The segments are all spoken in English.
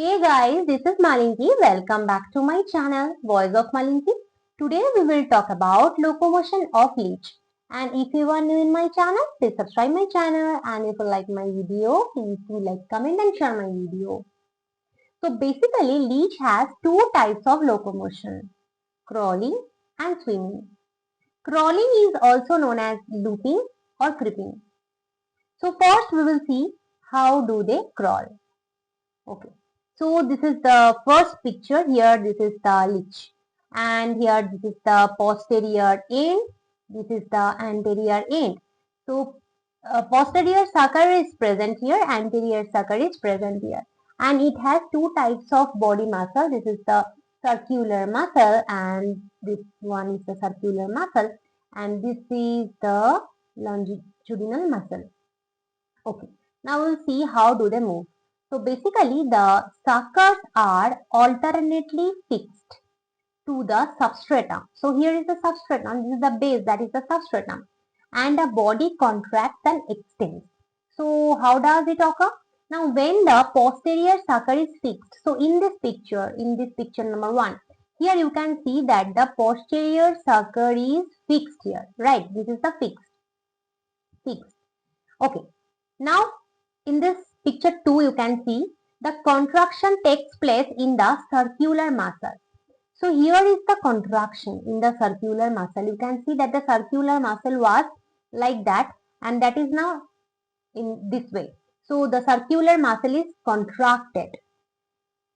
Hey guys, this is Malinki. Welcome back to my channel, Voice of Malinki. Today we will talk about locomotion of leech. And if you are new in my channel, please subscribe my channel. And if you like my video, please do like, comment and share my video. So basically, leech has two types of locomotion, crawling and swimming. Crawling is also known as looping or creeping. So first we will see how do they crawl. Okay. So this is the first picture. Here this is the leech, and here this is the posterior end. This is the anterior end. So posterior sucker is present here, anterior sucker is present here, and it has two types of body muscle. This is the circular muscle, and this one is the circular muscle, and this is the longitudinal muscle. Okay. Now we'll see how do they move. So basically the suckers are alternately fixed to the substratum. So here is the substratum, this is the base, that is the substratum, and the body contracts and extends. So how does it occur? Now when the posterior sucker is fixed, so in this picture number 1, here you can see that the posterior sucker is fixed here, right? This is the fixed. Okay. Now in this picture 2 you can see the contraction takes place in the circular muscle. So here is the contraction in the circular muscle. You can see that the circular muscle was like that, and that is now in this way. So the circular muscle is contracted.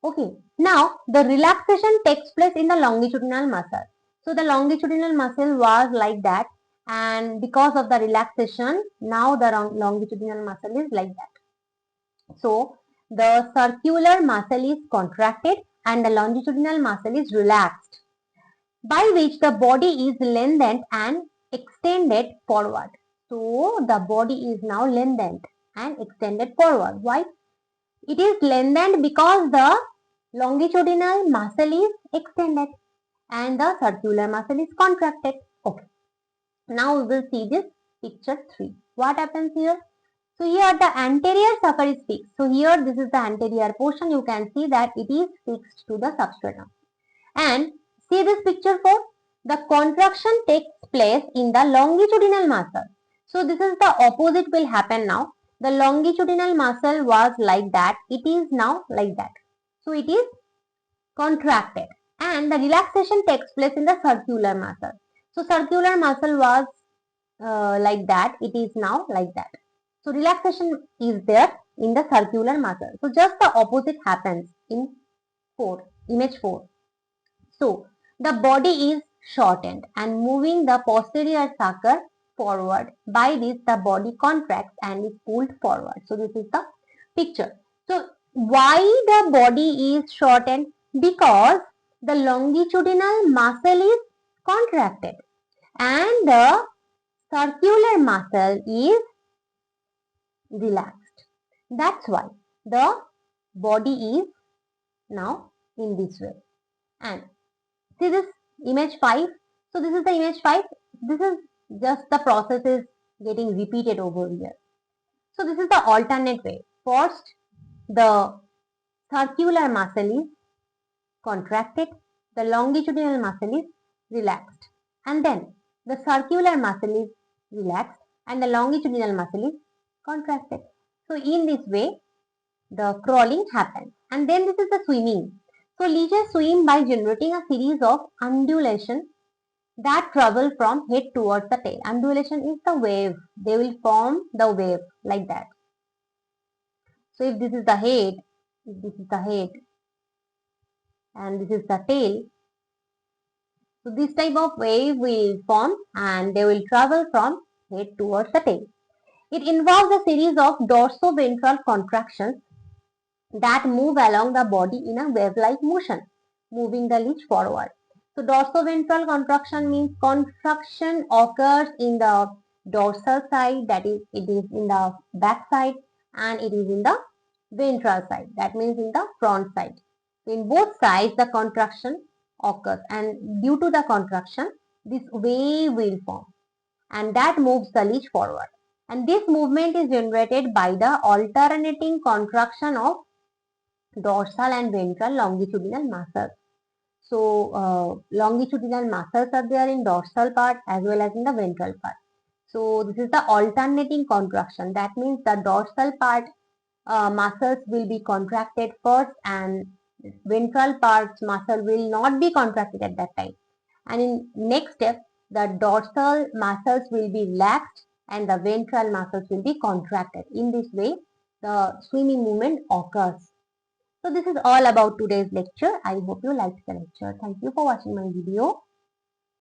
Okay. Now the relaxation takes place in the longitudinal muscle. So the longitudinal muscle was like that, and because of the relaxation, now the longitudinal muscle is like that. So the circular muscle is contracted and the longitudinal muscle is relaxed, by which the body is lengthened and extended forward. So the body is now lengthened and extended forward. Why? It is lengthened because the longitudinal muscle is extended and the circular muscle is contracted. Okay. Now we will see this picture 3. What happens here? So here the anterior sucker is fixed. So here this is the anterior portion. You can see that it is fixed to the substratum. And see this picture 4. The contraction takes place in the longitudinal muscle. So this is the opposite will happen now. The longitudinal muscle was like that. It is now like that. So it is contracted. And the relaxation takes place in the circular muscle. So circular muscle was like that. It is now like that. So relaxation is there in the circular muscle. So just the opposite happens in image 4. So the body is shortened and moving the posterior sucker forward. By this the body contracts and is pulled forward. So this is the picture. So why the body is shortened? Because the longitudinal muscle is contracted and the circular muscle is relaxed. That's why the body is now in this way. And see this image 5. So this is the image 5. This is just the process is getting repeated over here. So this is the alternate way. First, the circular muscle is contracted, the longitudinal muscle is relaxed, and then the circular muscle is relaxed and the longitudinal muscle is contracted. So in this way, the crawling happens. And then this is the swimming. So leeches swim by generating a series of undulations that travel from head towards the tail. Undulation is the wave. They will form the wave like that. So if this is the head, and this is the tail, so this type of wave will form and they will travel from head towards the tail. It involves a series of dorsoventral contractions that move along the body in a wave-like motion, moving the leech forward. So dorsoventral contraction means contraction occurs in the dorsal side, that is, it is in the back side, and it is in the ventral side, that means in the front side. In both sides the contraction occurs, and due to the contraction this wave will form and that moves the leech forward. And this movement is generated by the alternating contraction of dorsal and ventral longitudinal muscles. So longitudinal muscles are there in dorsal part as well as in the ventral part. So this is the alternating contraction. That means the dorsal part muscles will be contracted first and ventral parts muscle will not be contracted at that time. And in next step, the dorsal muscles will be relaxed and the ventral muscles will be contracted. In this way, the swimming movement occurs. So this is all about today's lecture. I hope you liked the lecture. Thank you for watching my video.